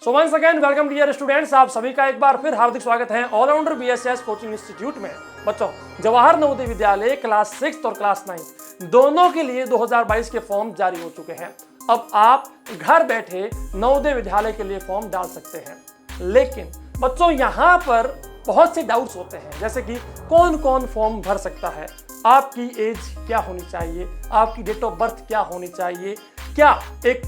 सो once again welcome dear students, आप सभी का एक बार फिर हार्दिक स्वागत है ऑलराउंडर बीएसएस कोचिंग इंस्टीट्यूट में। बच्चों, जवाहर नवोदय विद्यालय क्लास 6 और क्लास 9 दोनों के लिए 2022 के फॉर्म जारी हो चुके हैं। अब आप घर बैठे नवोदय विद्यालय के लिए फॉर्म डाल सकते हैं। लेकिन बच्चों, यहाँ पर बहुत से डाउट्स होते हैं, जैसे कि कौन कौन फॉर्म भर सकता है, आपकी एज क्या होनी चाहिए, आपकी डेट ऑफ बर्थ क्या होनी चाहिए, क्या एक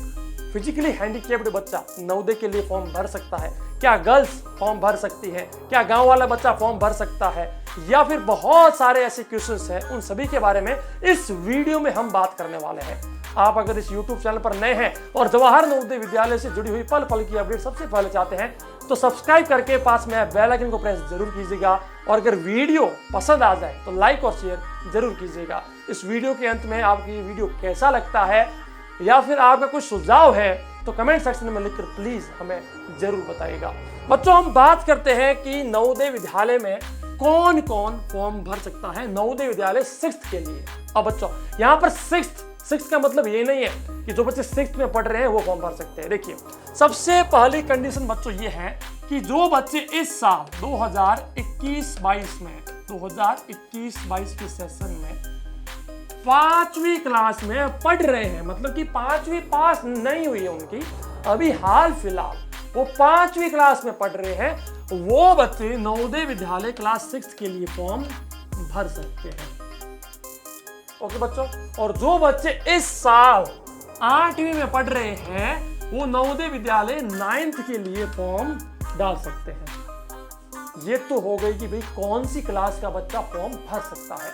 फिजिकली हैंडीकैप्ड बच्चा नवोदय के लिए फॉर्म भर सकता है, क्या गर्ल्स फॉर्म भर सकती है, क्या गांव वाला बच्चा फॉर्म भर सकता है, या फिर बहुत सारे ऐसे क्वेश्चंस हैं। उन सभी के बारे में इस वीडियो में हम बात करने वाले हैं। आप अगर इस YouTube चैनल पर नए हैं और जवाहर नवोदय विद्यालय से जुड़ी हुई पल पल की अपडेट सबसे पहले चाहते हैं तो सब्सक्राइब करके पास में बेल आइकन को प्रेस जरूर कीजिएगा, और अगर वीडियो पसंद आ जाए तो लाइक और शेयर जरूर कीजिएगा। इस वीडियो के अंत में आपको ये वीडियो कैसा लगता है या फिर आपका कुछ सुझाव है तो कमेंट सेक्शन में लिखकर प्लीज हमें जरूर बताइएगा। बच्चों, हम बात करते हैं कि नवोदय विद्यालय में कौन कौन फॉर्म भर सकता है नवोदय विद्यालय 6th के लिए। अब बच्चों, यहाँ पर 6th का मतलब ये नहीं है कि जो बच्चे 6th में पढ़ रहे हैं वो फॉर्म भर सकते हैं। देखिए, सबसे पहली कंडीशन बच्चों ये है कि जो बच्चे इस साल 2021-22 में 2021-22 के सेशन में 5वीं क्लास में पढ़ रहे हैं, मतलब कि 5वीं पास नहीं हुई है उनकी, अभी हाल फिलहाल वो 5वीं क्लास में पढ़ रहे हैं, वो बच्चे नवोदय विद्यालय क्लास 6 के लिए फॉर्म भर सकते हैं। ओके बच्चों, और जो बच्चे इस साल 8वीं में पढ़ रहे हैं वो नवोदय विद्यालय 9th के लिए फॉर्म डाल सकते हैं। ये तो हो गई कि भाई कौन सी क्लास का बच्चा फॉर्म भर सकता है।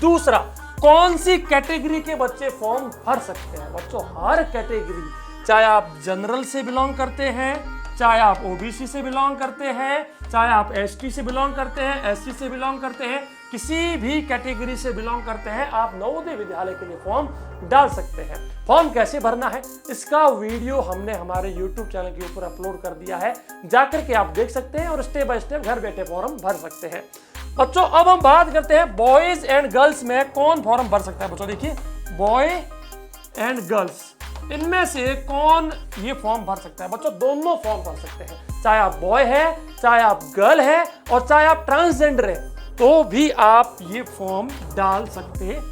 दूसरा, कौन सी कैटेगरी के बच्चे फॉर्म भर सकते हैं। बच्चों, हर कैटेगरी, चाहे आप जनरल से बिलोंग करते हैं, चाहे आप ओबीसी से बिलोंग करते हैं, चाहे आप एसटी से बिलोंग करते हैं, एससी से बिलोंग करते हैं, किसी भी कैटेगरी से बिलोंग करते हैं, आप नवोदय विद्यालय के लिए फॉर्म डाल सकते हैं। फॉर्म कैसे भरना है इसका वीडियो हमने हमारे YouTube चैनल के ऊपर अपलोड कर दिया है, जाकर के आप देख सकते हैं और स्टेप बाय स्टेप घर बैठे फॉर्म भर सकते हैं। बच्चों, अब हम बात करते हैं बॉयज एंड गर्ल्स में कौन फॉर्म भर सकता है। बच्चों देखिए, बॉय एंड गर्ल्स, इनमें से कौन ये फॉर्म भर सकता है। बच्चों, दोनों फॉर्म भर सकते हैं, चाहे आप बॉय है, चाहे आप गर्ल है, और चाहे आप ट्रांसजेंडर है, तो भी आप ये फॉर्म डाल सकते हैं।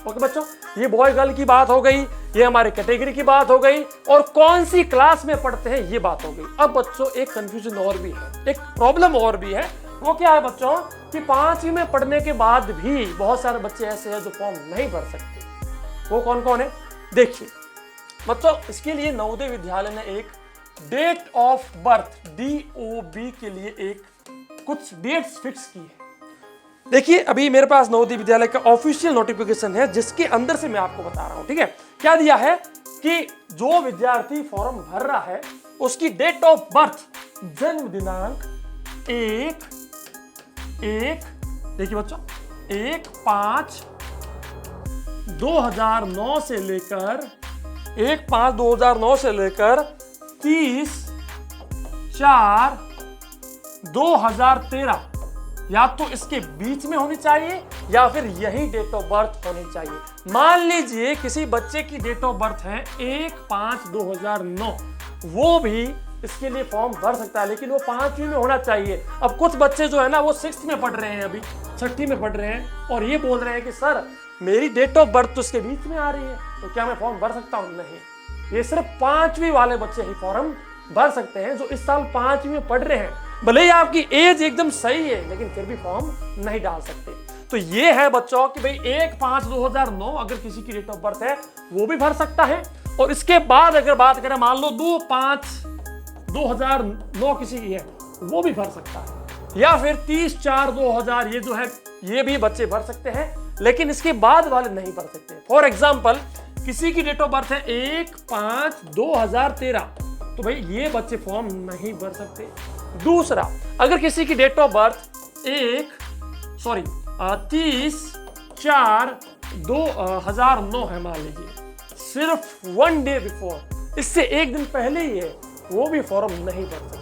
ओके बच्चों, ये बॉय गर्ल की बात हो गई, ये हमारे कैटेगरी की बात हो गई, और कौन सी क्लास में पढ़ते हैं ये बात हो गई। अब बच्चों, एक कंफ्यूजन और भी है, एक प्रॉब्लम और भी है। वो क्या है बच्चों कि 5वीं में पढ़ने के बाद भी बहुत सारे बच्चे ऐसे हैं जो फॉर्म नहीं भर सकते। वो कौन कौन है देखिए बच्चों, इसके लिए नवोदय विद्यालय ने एक डेट ऑफ बर्थ DOB के लिए एक कुछ डेट्स फिक्स की है। देखिए, अभी मेरे पास नवोदय विद्यालय का ऑफिशियल नोटिफिकेशन है, जिसके अंदर से मैं आपको बता रहा हूं। ठीक है, क्या दिया है कि जो विद्यार्थी फॉर्म भर रहा है उसकी डेट ऑफ बर्थ, जन्म दिनांक 1 देखिए बच्चों 1/5/2009 से लेकर 1/5/2009 से लेकर 30/4/2013 या तो इसके बीच में होनी चाहिए या फिर यही डेट ऑफ बर्थ होनी चाहिए। मान लीजिए किसी बच्चे की डेट ऑफ बर्थ है 1/5/2009, वो भी इसके लिए फॉर्म भर सकता है, लेकिन वो 5वीं में होना चाहिए। अब कुछ बच्चे जो है ना वो 6th में पढ़ रहे हैं, अभी 6ठी में पढ़ रहे हैं, और ये बोल रहे हैं कि सर मेरी डेट ऑफ बर्थ तो इसके बीच में आ रही है, तो क्या मैं फॉर्म भर सकता हूँ? नहीं, ये सिर्फ 5वीं वाले बच्चे ही फॉर्म भर सकते हैं जो इस साल 5वीं में पढ़ रहे हैं। भले ही आपकी एज एकदम सही है, लेकिन फिर भी फॉर्म नहीं डाल सकते। तो ये है बच्चों कि भाई 1/5/2009 अगर किसी की डेट ऑफ बर्थ है वो भी भर सकता है, और इसके बाद अगर बात करें मान लो 2/5/2009 किसी की है वो भी भर सकता है, या फिर 30/4/2000 ये जो है ये भी बच्चे भर सकते हैं, लेकिन इसके बाद वाले नहीं भर सकते। फॉर एग्जाम्पल, किसी की डेट ऑफ बर्थ है 1/5/2013, तो भाई ये बच्चे फॉर्म नहीं भर सकते। दूसरा, अगर किसी की डेट ऑफ बर्थ 30/4/2009 है, मान लीजिए सिर्फ 1 डे बिफोर, इससे एक दिन पहले ही है, वो भी फॉर्म नहीं भर सकते।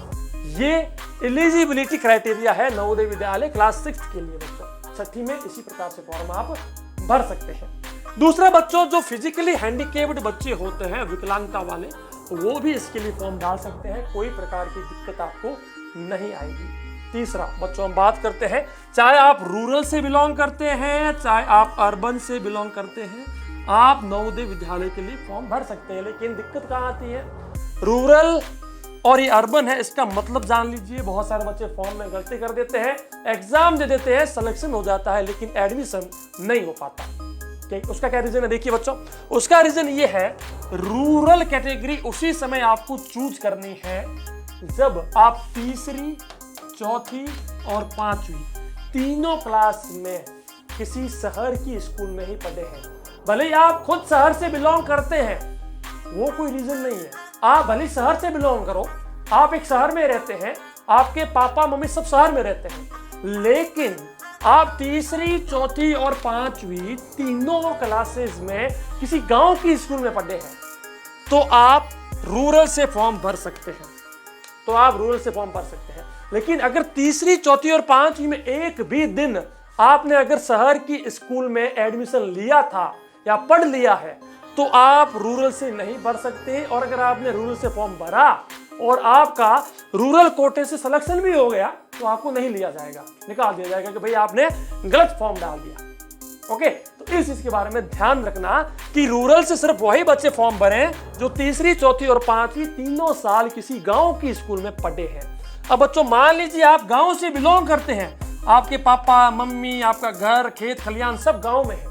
ये एलिजिबिलिटी क्राइटेरिया है नवोदय विद्यालय क्लास 6 के लिए। बच्चों, 6ठी में इसी प्रकार से फॉर्म आप भर सकते हैं। दूसरा बच्चों, जो फिजिकली हैंडीकेप्ड बच्चे होते हैं, विकलांगता वाले, तो वो भी इसके लिए फॉर्म डाल सकते हैं, कोई प्रकार की दिक्कत आपको नहीं आएगी। तीसरा बच्चों हम बात करते हैं, चाहे आप रूरल से बिलोंग करते हैं चाहे आप अर्बन से बिलोंग करते हैं, आप नवोदय विद्यालय के लिए फॉर्म भर सकते हैं। लेकिन दिक्कत कहाँ आती है, रूरल और ये अर्बन है, इसका मतलब जान लीजिए। बहुत सारे बच्चे फॉर्म में गलती कर देते हैं, एग्जाम दे देते हैं, सिलेक्शन हो जाता है लेकिन एडमिशन नहीं हो पाता। उसका क्या रीजन है, देखिए बच्चों, उसका रीजन ये है, रूरल कैटेगरी उसी समय आपको चूज करनी है जब आप तीसरी, चौथी और पांचवी तीनों क्लास में किसी शहर की स्कूल में ही पढ़े हैं। भले ही आप खुद शहर से बिलोंग करते हैं, वो कोई रीजन नहीं है। आप भले शहर से बिलोंग करो, आप एक शहर में रहते हैं, आपके पापा मम्मी सब शहर में रहते हैं, लेकिन आप तीसरी, चौथी और पांचवी तीनों क्लासेस में किसी गांव की स्कूल में पढ़े हैं, तो आप रूरल से फॉर्म भर सकते हैं। लेकिन अगर तीसरी, चौथी और पांचवी में एक भी दिन आपने अगर शहर की स्कूल में एडमिशन लिया था या पढ़ लिया है, तो आप रूरल से नहीं भर सकते। और अगर आपने रूरल से फॉर्म भरा और आपका रूरल कोटे से सिलेक्शन भी हो गया, तो आपको नहीं लिया जाएगा, निकाल दिया जाएगा कि भाई आपने गलत फॉर्म डाल दिया। ओके, तो इस चीज के बारे में ध्यान रखना कि रूरल से सिर्फ वही बच्चे फॉर्म भरें जो तीसरी, चौथी और पांचवी तीनों साल किसी गांव की स्कूल में पढ़े हैं। अब बच्चों मान लीजिए आप गांव से बिलोंग करते हैं, आपके पापा मम्मी, आपका घर, खेत खलियान सब गांव में है,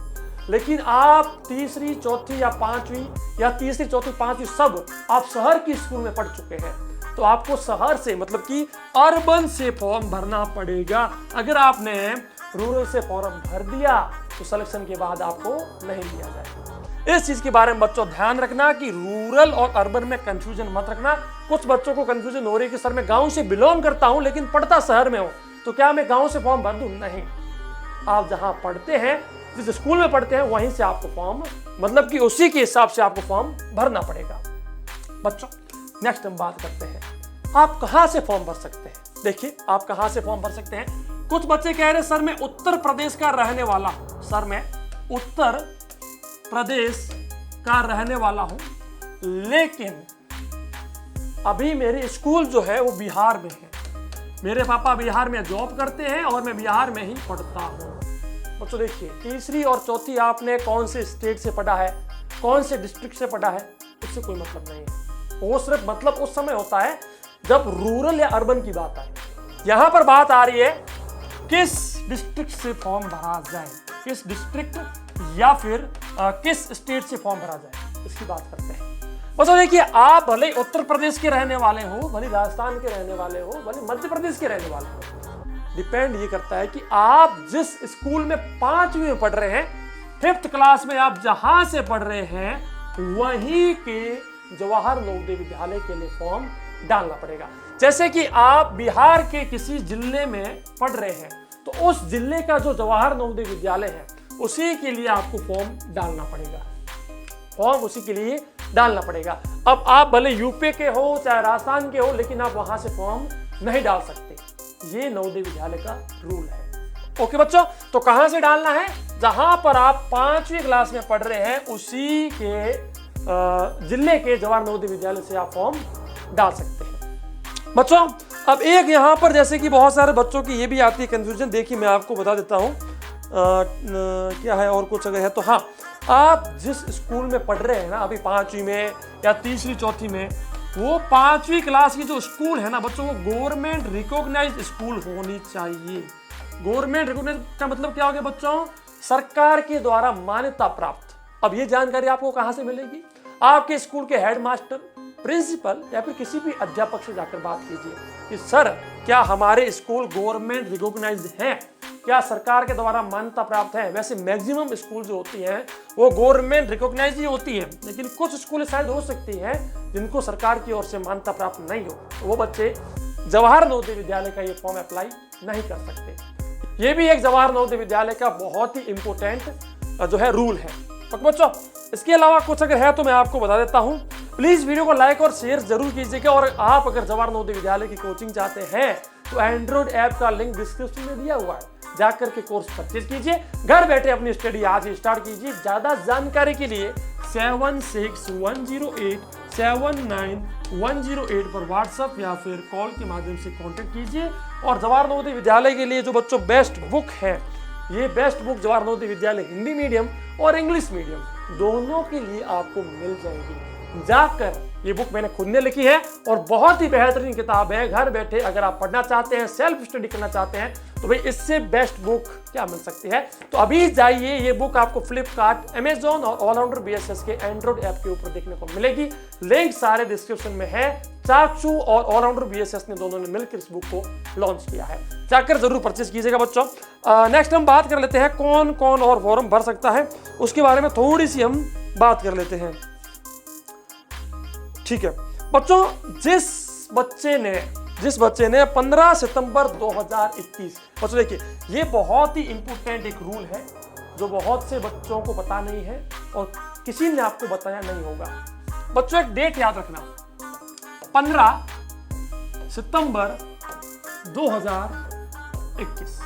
लेकिन आप तीसरी, चौथी या पांचवी या तीसरी, चौथी, पांचवी सब आप शहर की स्कूल में पढ़ चुके हैं, तो आपको शहर से मतलब कि अर्बन से फॉर्म भरना पड़ेगा। अगर आपने रूरल से फॉर्म भर दिया तो सिलेक्शन के बाद आपको नहीं लिया जाएगा। इस चीज के बारे में बच्चों ध्यान रखना कि रूरल और अर्बन में कंफ्यूजन मत रखना। कुछ बच्चों को कंफ्यूजन हो रही है कि सर मैं गांव से बिलोंग करता हूं लेकिन पढ़ता शहर में हूं, तो क्या मैं गांव से फॉर्म भर दूं? नहीं, आप जहां पढ़ते हैं, जिस स्कूल में पढ़ते हैं, वहीं से आपको फॉर्म मतलब कि उसी के हिसाब से आपको फॉर्म भरना पड़ेगा। बच्चों नेक्स्ट हम बात करते हैं, आप कहां से फॉर्म भर सकते हैं। देखिए आप कहां से फॉर्म भर सकते हैं। कुछ बच्चे कह रहे हैं सर मैं उत्तर प्रदेश का रहने वाला हूं, सर मैं उत्तर प्रदेश का रहने वाला हूं, लेकिन अभी मेरे स्कूल जो है वो बिहार में है, मेरे पापा बिहार में जॉब करते हैं और मैं बिहार में ही पढ़ता हूं। बच्चों देखिए, तीसरी और चौथी आपने कौन से स्टेट से पढ़ा है, कौन से डिस्ट्रिक्ट से पढ़ा है, उससे कोई मतलब नहीं है। वो सिर्फ मतलब उस समय होता है जब रूरल या अर्बन की बात आए। यहां पर बात आ रही है किस डिस्ट्रिक्ट से फॉर्म भरा जाए, किस डिस्ट्रिक्ट या फिर किस स्टेट से फॉर्म भरा जाए, इसकी बात करते हैं। बच्चों देखिए, आप भले उत्तर प्रदेश के रहने वाले हो, भले राजस्थान के रहने वाले हो, भले मध्य प्रदेश के रहने वाले हो, डिपेंड ये करता है कि आप जिस स्कूल में पांचवी में पढ़ रहे हैं, 5th क्लास में आप जहां से पढ़ रहे हैं, वहीं के जवाहर नवोदय विद्यालय के लिए फॉर्म डालना पड़ेगा। जैसे कि आप बिहार के किसी जिले में पढ़ रहे हैं, तो उस जिले का जो जवाहर नवोदय विद्यालय है, उसी के लिए आपको फॉर्म डालना पड़ेगा, फॉर्म उसी के लिए डालना पड़ेगा। अब आप भले यूपी के हो चाहे राजस्थान के हो, लेकिन आप वहां से फॉर्म नहीं डाल सकते। ये नवोदय विद्यालय का रूल है। ओके बच्चों, तो कहां से डालना है? जहां पर आप 5वीं क्लास में पढ़ रहे हैं, उसी के जिले के जवाहर नवोदय विद्यालय से आप फॉर्म डाल सकते हैं। बच्चों अब एक यहाँ पर जैसे कि बहुत सारे बच्चों की ये भी आती है कंफ्यूजन, देखिए मैं आपको बता देता हूँ क्या है और कुछ अगर है तो। हाँ, आप जिस स्कूल में पढ़ रहे हैं ना अभी 5वीं में या तीसरी, चौथी में, वो 5वीं क्लास की जो स्कूल है ना बच्चों, वो गवर्नमेंट रिकॉग्नाइज्ड स्कूल होनी चाहिए। गवर्नमेंट रिकॉग्नाइज्ड का मतलब क्या हो गया बच्चों? सरकार के द्वारा मान्यता प्राप्त। अब ये जानकारी आपको कहाँ से मिलेगी? आपके स्कूल के हेडमास्टर, प्रिंसिपल या फिर किसी भी अध्यापक से जाकर बात कीजिए कि सर क्या हमारे स्कूल गवर्नमेंट रिकॉग्नाइज्ड हैं, क्या सरकार के द्वारा मान्यता प्राप्त है। वैसे मैक्सिमम स्कूल जो होती हैं वो गवर्नमेंट रिकॉग्नाइज्ड ही होती हैं, लेकिन कुछ स्कूल शायद हो सकती हैं जिनको सरकार की ओर से मान्यता प्राप्त नहीं हो, तो वो बच्चे जवाहर नवोदय विद्यालय का ये फॉर्म अप्लाई नहीं कर सकते। ये भी एक जवाहर नवोदय विद्यालय का बहुत ही इंपॉर्टेंट जो है रूल है। तो बच्चों इसके अलावा कुछ अगर है तो मैं आपको बता देता हूँ। प्लीज वीडियो को लाइक और शेयर जरूर कीजिएगा, और आप अगर जवाहर नवोदय विद्यालय की कोचिंग चाहते हैं तो एंड्रॉइड ऐप का लिंक डिस्क्रिप्शन में दिया हुआ है, जाकर के कोर्स परचेज कीजिए, घर बैठे अपनी स्टडी आज ही स्टार्ट कीजिए। ज्यादा जानकारी के लिए 797108 पर व्हाट्सएप या फिर कॉल के माध्यम से कांटेक्ट कीजिए। और जवाहर नवोदय विद्यालय के लिए जो बच्चों बेस्ट बुक है, ये best book Jawahar Navodaya Vidyalaya Hindi medium और इंग्लिश मीडियम दोनों के लिए आपको मिल जाएगी। जाकर ये बुक मैंने खुद ने लिखी है और बहुत ही बेहतरीन किताब है। घर बैठे अगर आप पढ़ना चाहते हैं, सेल्फ स्टडी करना चाहते हैं, तो भाई इससे बेस्ट बुक क्या मिल सकती है। तो अभी जाइए, ये बुक आपको फ्लिपकार्ट, अमेजॉन और ऑलराउंडर बीएसएस के एंड्रॉइड ऐप के ऊपर देखने को मिलेगी। लिंक सारे डिस्क्रिप्शन में है। चाक्षु और ऑलराउंडर बीएसएस ने दोनों ने मिलकर इस बुक को लॉन्च किया है, जाकर जरूर परचेज कीजिएगा बच्चों। नेक्स्ट हम बात कर लेते हैं कौन कौन और फॉर्म भर सकता है, उसके बारे में थोड़ी सी हम बात कर लेते हैं। ठीक है बच्चों, जिस बच्चे ने 15 सितंबर 2021, बच्चों देखिए ये बहुत ही इंपॉर्टेंट एक रूल है जो बहुत से बच्चों को पता नहीं है और किसी ने आपको बताया नहीं होगा। बच्चों एक डेट याद रखना, 15 सितंबर 2021।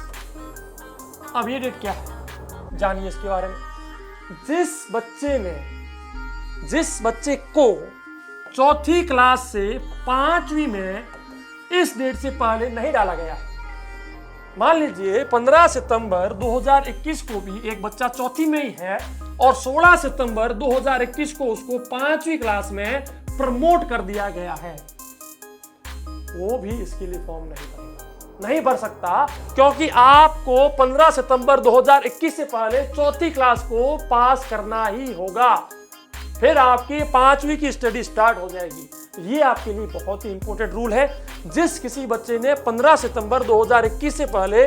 अब ये डेट क्या है जानिए इसके बारे में। जिस बच्चे को चौथी क्लास से 5वीं में इस डेट से पहले नहीं डाला गया है, मान लीजिए 15 सितंबर 2021 को भी एक बच्चा चौथी में ही है और 16 सितंबर 2021 को उसको 5वीं क्लास में प्रमोट कर दिया गया है, वो भी इसके लिए फॉर्म नहीं भर सकता, क्योंकि आपको 15 सितंबर 2021 से पहले चौथी क्लास को पास करना ही होगा, फिर आपकी 5वीं की स्टडी स्टार्ट हो जाएगी। ये आपके लिए बहुत ही इंपॉर्टेंट रूल है। जिस किसी बच्चे ने 15 सितंबर 2021 से पहले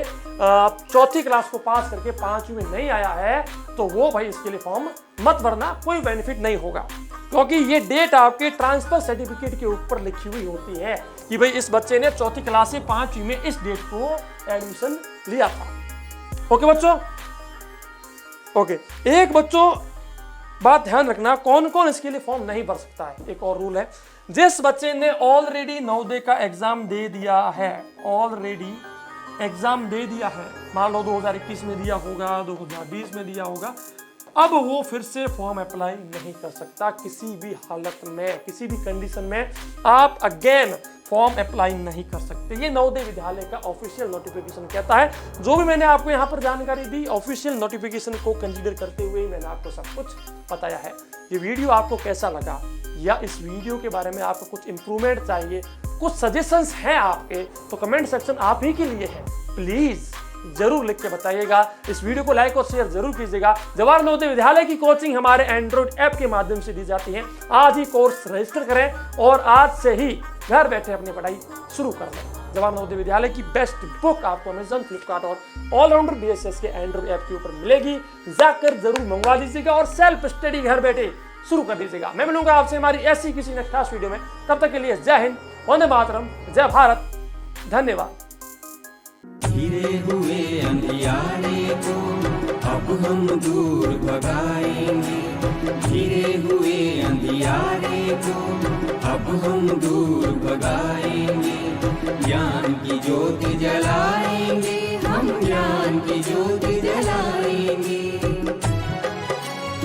चौथी क्लास को पास करके 5वीं में नहीं आया है, तो वो भाई इसके लिए फॉर्म मत भरना, कोई बेनिफिट नहीं होगा, क्योंकि ये डेट आपके ट्रांसफर सर्टिफिकेट के ऊपर लिखी हुई होती है कि भाई इस बच्चे ने चौथी क्लास से 5वीं में इस डेट को एडमिशन लिया था। ओके बच्चों, ओके एक बच्चों बात ध्यान रखना, कौन कौन इसके लिए फॉर्म नहीं भर सकता है। एक और रूल है, जिस बच्चे ने ऑलरेडी नवोदय का एग्जाम दे दिया है, मान लो 2021 में दिया होगा, 2020 में दिया होगा, अब वो फिर से फॉर्म अप्लाई नहीं कर सकता। किसी भी हालत में, किसी भी कंडीशन में आप अगेन फॉर्म अप्लाई नहीं कर सकते। ये नवोदय विद्यालय का ऑफिशियल नोटिफिकेशन कहता है। जो भी मैंने आपको यहाँ पर जानकारी दी, ऑफिशियल नोटिफिकेशन को कंसीडर करते हुए मैंने आपको सब कुछ बताया है। ये वीडियो आपको कैसा लगा, या इस वीडियो के बारे में आपको कुछ इंप्रूवमेंट चाहिए, कुछ सजेशंस हैं आपके, तो कमेंट सेक्शन आप ही के लिए है। प्लीज जरूर लिख के बताइएगा। इस वीडियो को लाइक और शेयर जरूर कीजिएगा। जवाहर नवोदय विद्यालय की कोचिंग हमारे एंड्रॉइड ऐप के माध्यम से दी जाती है। आज ही कोर्स रजिस्टर करें और आज से ही घर बैठे अपनी पढ़ाई शुरू कर लें। जवाहर नवोदय विद्यालय की बेस्ट बुक आपको अमेजॉन, फ्लिपकार्ट और ऑलराउंडर बीएसएस के एंड्रॉइड ऐप के ऊपर मिलेगी। जाकर जरूर मंगवा लीजिएगा और सेल्फ स्टडी घर बैठे शुरू कर दीजिएगा। मैं मिलूंगा आपसे हमारी ऐसी किसी नेक्स्ट क्लास वीडियो में। तब तक के लिए जय हिंद, वंदे मातरम, जय भारत, धन्यवाद। घिरे हुए अंधियारे को अब हम दूर भगाएंगे, घिरे हुए अंधियारे को अब हम दूर भगाएंगे, ज्ञान की ज्योति जलाएंगे, हम ज्ञान की ज्योति जलाएंगे।